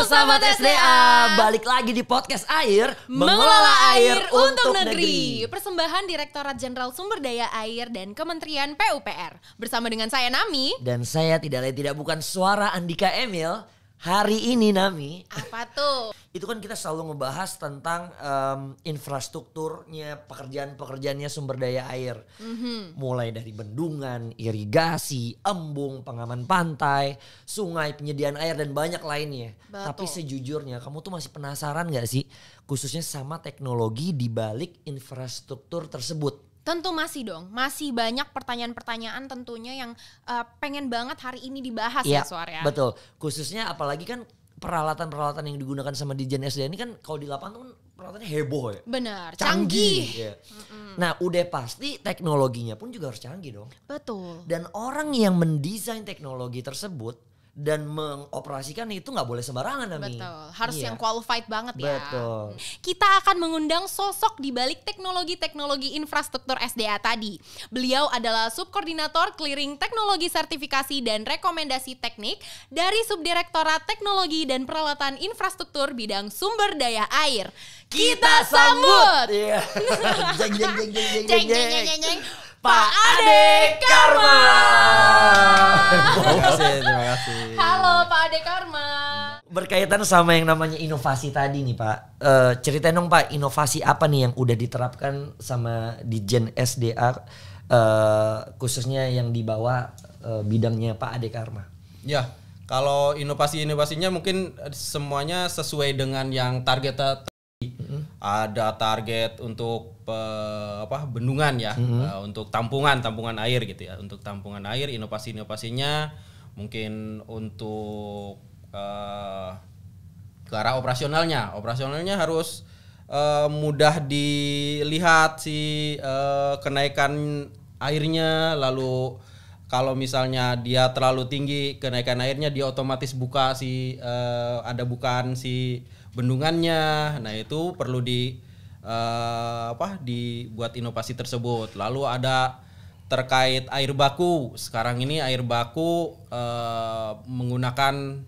Sahabat SDA, balik lagi di podcast Air, mengelola air untuk negeri. Persembahan Direktorat Jenderal Sumber Daya Air dan Kementerian PUPR. Bersama dengan saya Nami. Dan saya tidak lain tidak bukan suara Andika Emil. Hari ini Nami, apa tuh? Itu kan kita selalu ngebahas tentang infrastrukturnya, pekerjaan-pekerjaannya sumber daya air. Mulai dari bendungan, irigasi, embung, pengaman pantai, sungai, penyediaan air dan banyak lainnya. Betul. Tapi sejujurnya kamu tuh masih penasaran gak sih khususnya sama teknologi di balik infrastruktur tersebut? Tentu masih dong, masih banyak pertanyaan-pertanyaan tentunya yang pengen banget hari ini dibahas ya Suara. Betul, khususnya apalagi kan peralatan-peralatan yang digunakan sama Dijen SDA ini kan kalau di lapangan tuh peralatannya heboh ya. Benar, canggih. canggih. Nah udah pasti teknologinya pun juga harus canggih dong. Betul. Dan orang yang mendesain teknologi tersebut dan mengoperasikan itu gak boleh sembarangan Nami. Betul, harus yang qualified banget ya. Betul. Kita akan mengundang sosok di balik teknologi-teknologi infrastruktur SDA tadi. Beliau adalah Subkoordinator Clearing Teknologi Sertifikasi dan Rekomendasi Teknik dari Subdirektorat Teknologi dan Peralatan Infrastruktur Bidang Sumber Daya Air. Kita sambut! Iya. Jeng jeng jeng jeng jeng jeng jeng. Jeng. Pak Ade Karma. Terima kasih. Halo Pak Ade Karma. Berkaitan sama yang namanya inovasi tadi nih Pak, ceritain dong Pak, inovasi apa nih yang udah diterapkan sama Dijen SDA khususnya yang di bawah bidangnya Pak Ade Karma? Ya, kalau inovasi-inovasinya mungkin semuanya sesuai dengan yang target tadi. Ada target untuk bendungan ya, untuk tampungan air gitu ya, untuk tampungan air. Inovasinya mungkin untuk ke arah operasionalnya harus mudah dilihat si kenaikan airnya. Lalu kalau misalnya dia terlalu tinggi kenaikan airnya, dia otomatis buka ada bukaan si bendungannya. Nah itu perlu dibuat inovasi tersebut. Lalu ada terkait air baku. Sekarang ini air baku menggunakan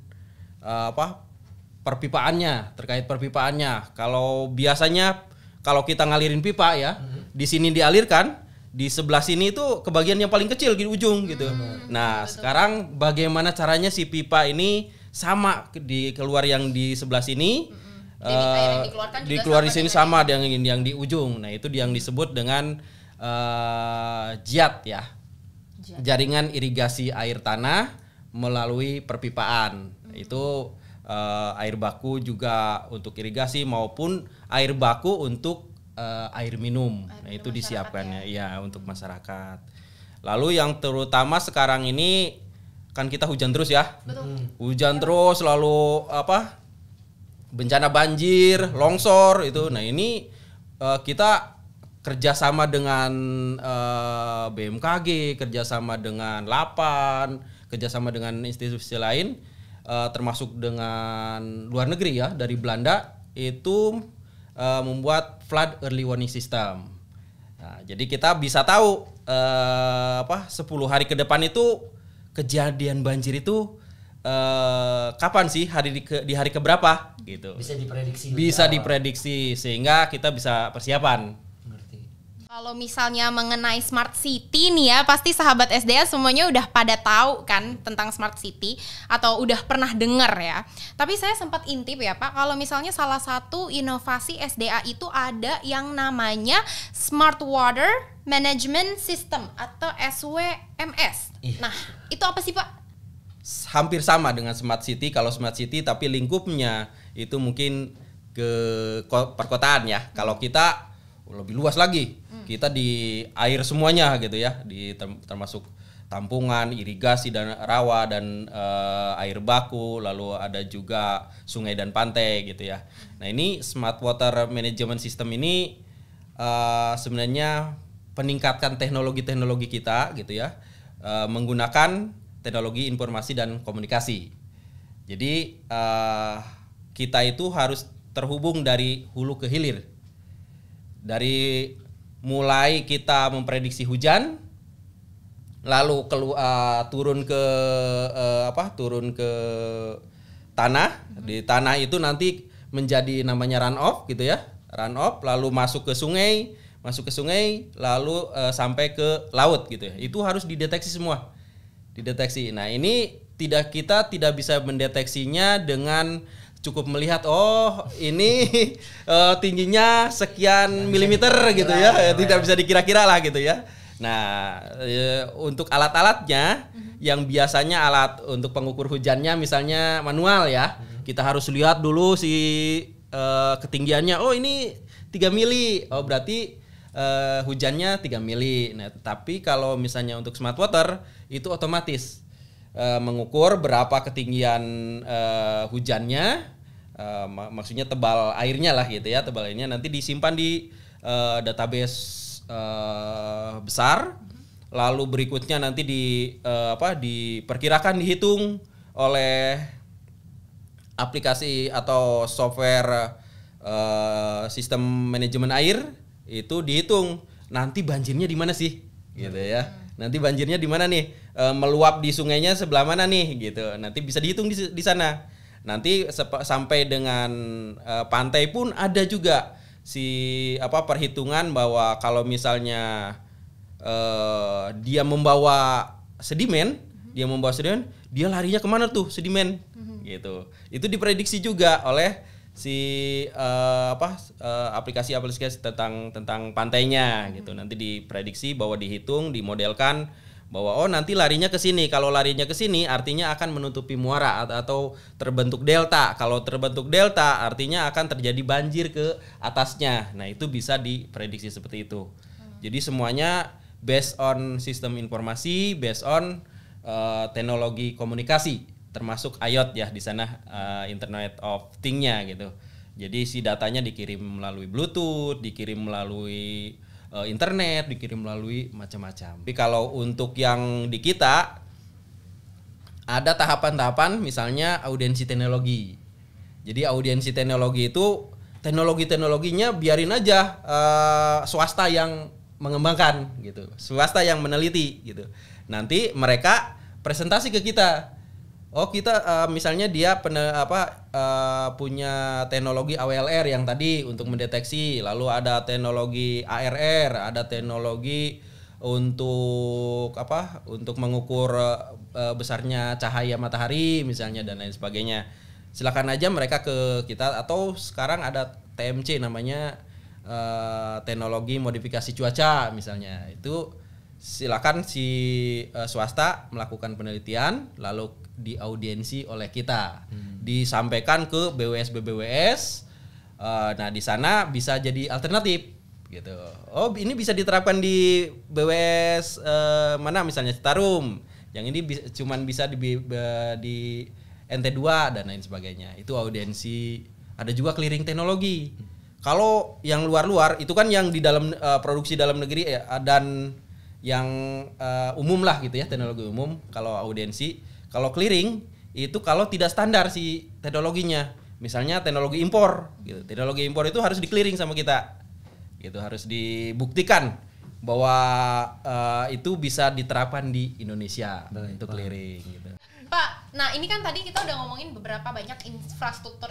perpipaannya. Terkait perpipaannya, kalau biasanya kalau kita ngalirin pipa ya, di sini dialirkan, di sebelah sini itu kebagian yang paling kecil di ujung gitu. Nah sekarang bagaimana caranya si pipa ini sama keluar yang di sebelah sini, dikeluar di sini sama dengan yang di ujung. Nah itu yang disebut dengan JIAT ya, jaringan irigasi air tanah melalui perpipaan. Itu air baku juga untuk irigasi maupun air baku untuk air minum. Nah itu disiapkannya ya untuk masyarakat. Lalu yang terutama sekarang ini kan kita hujan terus ya. Hujan terus, lalu bencana banjir, longsor itu. Nah ini kita kerjasama dengan BMKG, kerjasama dengan Lapan, kerjasama dengan institusi lain, termasuk dengan luar negeri ya, dari Belanda itu membuat flood early warning system. Nah, jadi kita bisa tahu 10 hari ke depan itu kejadian banjir itu kapan sih di hari keberapa gitu. Bisa diprediksi sehingga kita bisa persiapan. Kalau misalnya mengenai smart city nih ya, pasti sahabat SDA semuanya udah pada tahu kan tentang smart city atau udah pernah dengar ya. Tapi saya sempat intip ya Pak, kalau misalnya salah satu inovasi SDA itu ada yang namanya Smart Water Management System atau SWMS. Nah, itu apa sih Pak? Hampir sama dengan smart city, kalau smart city tapi lingkupnya itu mungkin ke perkotaan ya. Kalau kita lebih luas lagi, kita di air semuanya gitu ya, termasuk tampungan, irigasi dan rawa dan air baku, lalu ada juga sungai dan pantai gitu ya. Nah ini Smart Water Management System ini sebenarnya peningkatkan teknologi kita gitu ya, menggunakan teknologi informasi dan komunikasi. Jadi kita itu harus terhubung dari hulu ke hilir. Dari mulai kita memprediksi hujan, lalu turun ke tanah. Di tanah itu nanti menjadi namanya runoff gitu ya. Runoff lalu masuk ke sungai, lalu sampai ke laut gitu ya. Itu harus dideteksi semua. Dideteksi. Nah, ini kita tidak bisa mendeteksinya dengan cukup melihat ini tingginya sekian milimeter gitu ya. Tidak bisa dikira-kira lah gitu ya. Nah, untuk alat-alatnya yang biasanya alat untuk pengukur hujannya misalnya manual ya. Kita harus lihat dulu si ketinggiannya. Ini 3 mili. Berarti hujannya 3 mili. Nah, tapi kalau misalnya untuk smart water itu otomatis mengukur berapa ketinggian hujannya, maksudnya tebal airnya lah gitu ya, tebal airnya nanti disimpan di database besar, lalu berikutnya nanti diperkirakan dihitung oleh aplikasi atau software sistem manajemen air, itu dihitung nanti banjirnya di mana sih gitu ya. Nanti banjirnya di mana nih? Meluap di sungainya sebelah mana nih gitu. Nanti bisa dihitung di sana. Nanti sampai dengan pantai pun ada juga perhitungan bahwa kalau misalnya dia membawa sedimen, dia larinya kemana tuh sedimen gitu. Itu diprediksi juga oleh aplikasi-aplikasi tentang pantainya gitu. Nanti diprediksi bahwa dihitung, dimodelkan bahwa nanti larinya ke sini. Kalau larinya ke sini artinya akan menutupi muara atau terbentuk delta. Kalau terbentuk delta artinya akan terjadi banjir ke atasnya. Nah, itu bisa diprediksi seperti itu. Jadi semuanya based on sistem informasi, based on teknologi komunikasi, termasuk IoT ya di sana, Internet of Things-nya gitu. Jadi si datanya dikirim melalui Bluetooth, dikirim melalui internet, dikirim melalui macam-macam. Tapi kalau untuk yang di kita ada tahapan-tahapan, misalnya audiensi teknologi. Jadi audiensi teknologi itu teknologinya biarin aja swasta yang mengembangkan gitu, swasta yang meneliti gitu. Nanti mereka presentasi ke kita. Kita misalnya dia punya teknologi AWLR yang tadi untuk mendeteksi, lalu ada teknologi ARR, ada teknologi untuk mengukur besarnya cahaya matahari misalnya dan lain sebagainya. Silakan aja mereka ke kita, atau sekarang ada TMC namanya teknologi modifikasi cuaca misalnya. Itu silakan si swasta melakukan penelitian lalu diaudiensi oleh kita, disampaikan ke BWS. Nah, di sana bisa jadi alternatif gitu. Ini bisa diterapkan di BWS mana misalnya Citarum. Yang ini cuman bisa di NT2 dan lain sebagainya. Itu audiensi. Ada juga clearing teknologi. Kalau yang luar-luar itu kan yang di dalam produksi dalam negeri ya, dan yang umum lah gitu ya, teknologi umum. Kalau audiensi, kalau clearing itu kalau tidak standar si teknologinya, misalnya teknologi impor gitu. Teknologi impor itu harus di-clearing sama kita. Gitu, harus dibuktikan bahwa itu bisa diterapkan di Indonesia untuk clearing gitu. Pak, nah ini kan tadi kita udah ngomongin beberapa banyak infrastruktur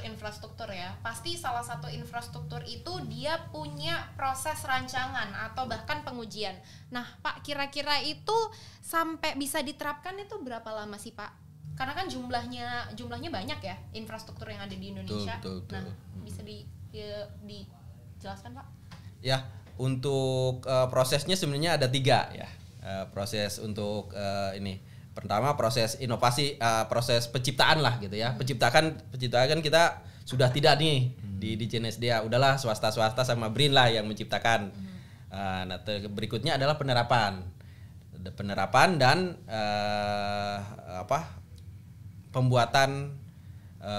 ya. Pasti salah satu infrastruktur itu dia punya proses rancangan atau bahkan pengujian. Nah, Pak, kira-kira itu sampai bisa diterapkan itu berapa lama sih, Pak? Karena kan jumlahnya banyak ya infrastruktur yang ada di Indonesia. Betul. Nah, bisa dijelaskan, Pak? Ya, untuk prosesnya sebenarnya ada 3 ya. Proses untuk ini. Pertama proses inovasi, proses penciptaan lah gitu ya. Penciptaan kita sudah tidak nih di JNSDA. Udahlah swasta sama BRIN lah yang menciptakan. Nah, berikutnya adalah penerapan dan pembuatan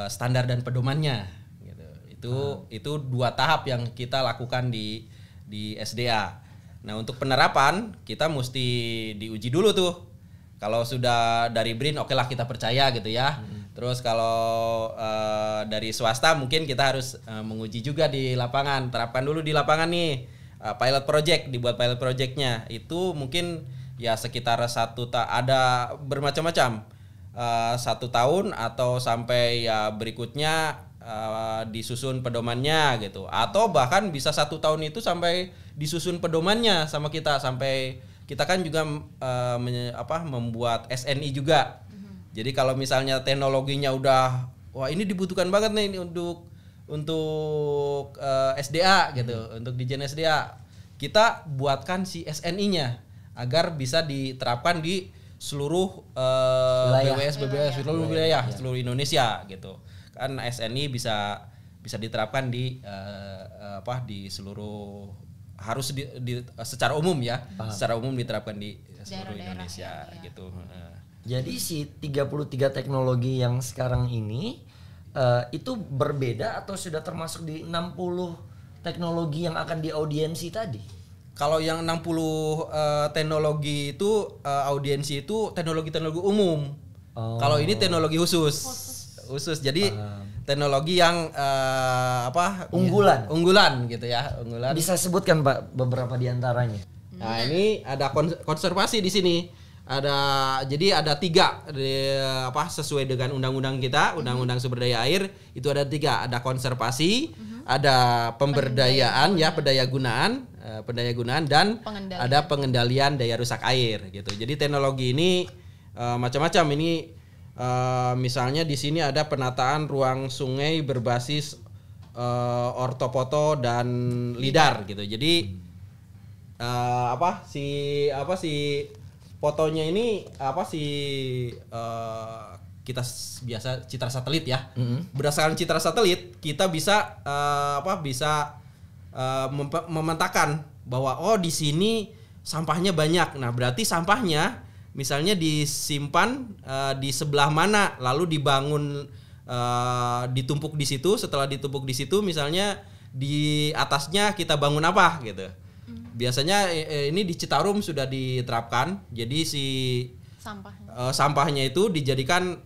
standar dan pedomannya gitu. Itu 2 tahap yang kita lakukan di SDA. Nah, untuk penerapan kita mesti diuji dulu tuh. Kalau sudah dari BRIN, oke lah kita percaya gitu ya. Terus kalau dari swasta mungkin kita harus menguji juga di lapangan. Terapkan dulu di lapangan nih, pilot project, dibuat pilot projectnya. Itu mungkin ya sekitar ada bermacam-macam. 1 tahun atau sampai ya berikutnya disusun pedomannya gitu, atau bahkan bisa 1 tahun itu sampai disusun pedomannya sama kita, sampai kita kan juga membuat SNI juga. Jadi kalau misalnya teknologinya udah wah ini dibutuhkan banget nih untuk SDA gitu, untuk di Gen SDA, kita buatkan si SNI-nya agar bisa diterapkan di seluruh BBS seluruh wilayah seluruh Indonesia gitu. Kan SNI bisa diterapkan di seluruh, harus secara umum ya. Secara umum diterapkan di seluruh Indonesia gitu. Jadi si 33 teknologi yang sekarang ini itu berbeda atau sudah termasuk di 60 teknologi yang akan diaudiensi tadi? Kalau yang 60 teknologi itu audiensi itu teknologi umum. Kalau ini teknologi khusus. Jadi teknologi yang unggulan gitu ya, unggulan. Bisa sebutkan Pak beberapa di antaranya. Nah, ini ada konservasi di sini. Jadi ada 3 sesuai dengan undang-undang kita, Undang-Undang Sumber Daya Air itu ada 3, ada konservasi, ada pemberdayaan ya, pendaya gunaan dan ada pengendalian daya rusak air gitu. Jadi teknologi ini macam-macam ini. Misalnya di sini ada penataan ruang sungai berbasis ortofoto dan lidar gitu. Jadi si fotonya ini kita biasa citra satelit ya. Berdasarkan citra satelit kita bisa memetakan bahwa di sini sampahnya banyak. Nah, berarti sampahnya misalnya disimpan di sebelah mana, lalu dibangun ditumpuk di situ. Setelah ditumpuk di situ, misalnya di atasnya kita bangun apa gitu. Biasanya ini di Citarum sudah diterapkan. Jadi si sampahnya itu dijadikan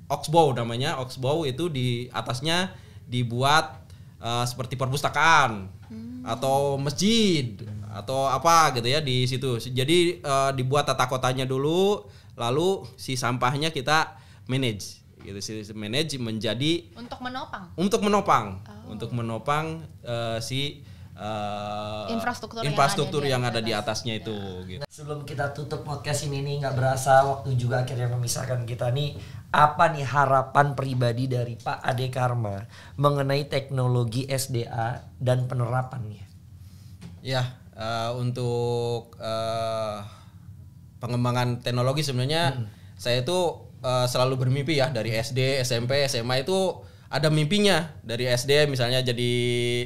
oxbow namanya. Oxbow itu di atasnya dibuat seperti perpustakaan atau masjid atau apa gitu ya di situ. Jadi dibuat tata kotanya dulu, lalu si sampahnya kita manage gitu, manage menjadi untuk menopang si infrastruktur yang ada di atasnya itu gitu. Sebelum kita tutup podcast ini nih, nggak berasa waktu juga akhirnya memisahkan kita nih. Apa nih harapan pribadi dari Pak Ade Karma mengenai teknologi SDA dan penerapannya? Ya, untuk pengembangan teknologi sebenarnya saya itu selalu bermimpi ya, dari SD, SMP, SMA itu ada mimpinya. Dari SD misalnya jadi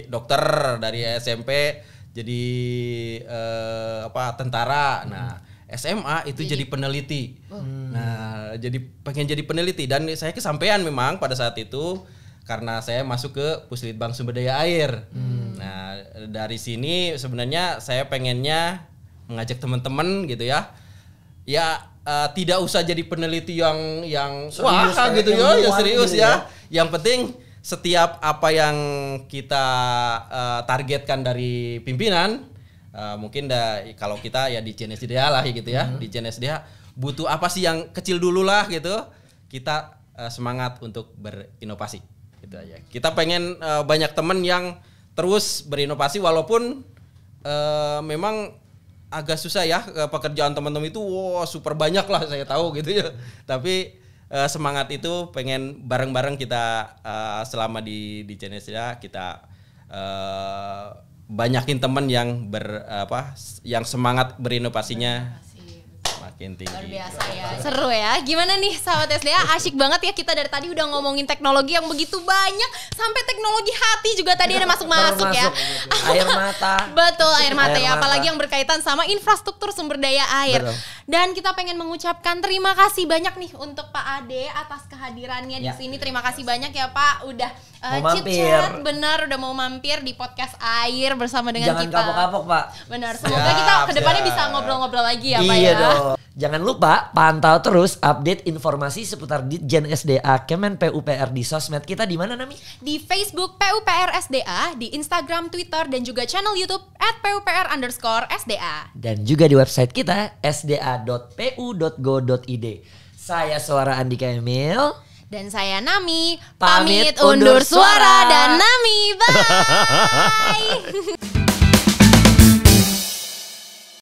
dokter, dari SMP jadi tentara. Nah, SMA itu jadi peneliti. Nah, jadi pengen jadi peneliti dan saya kesampaian memang pada saat itu karena saya masuk ke Puslitbang Sumber Daya Air. Nah, dari sini sebenarnya saya pengennya mengajak teman-teman gitu ya. Ya tidak usah jadi peneliti yang serius, wah gitu ya, yang serius gitu ya. Yang penting setiap apa yang kita targetkan dari pimpinan, mungkin kalau kita ya di Gen SDA lah gitu ya, di Gen SDA butuh apa sih yang kecil dulu lah gitu. Kita semangat untuk berinovasi gitu aja. Kita pengen banyak teman yang terus berinovasi walaupun memang agak susah ya, pekerjaan teman-teman itu super banyak lah saya tahu gitu ya. Tapi semangat itu pengen bareng-bareng kita selama di Gen SDA kita banyakin teman yang yang semangat berinovasinya makin tinggi. Luar biasa ya. Seru ya. Gimana nih sahabat SDA? Asyik banget ya, kita dari tadi udah ngomongin teknologi yang begitu banyak, sampai teknologi hati juga tadi ada masuk-masuk ya. Air mata. Betul, air mata ya. Apalagi yang berkaitan sama infrastruktur sumber daya air. Betul. Dan kita pengen mengucapkan terima kasih banyak nih untuk Pak Ade atas kehadirannya di sini. Terima kasih banyak ya Pak udah chit-chat, benar udah mau mampir di podcast Air bersama dengan Jangan kita. Jangan kapok-kapok Pak. Benar, semoga kita kedepannya bisa ngobrol-ngobrol lagi ya Pak iya ya. Dong. Jangan lupa pantau terus update informasi seputar Ditjen SDA Kemen PUPR di sosmed kita di mana Nami? Di Facebook PUPR SDA, di Instagram, Twitter, dan juga channel YouTube @PUPR_SDA. Dan juga di website kita sda.pu.go.id. Saya Suara Andika Emil. Dan saya Nami. Pamit Pamit undur undur suara. suara dan Nami. Bye.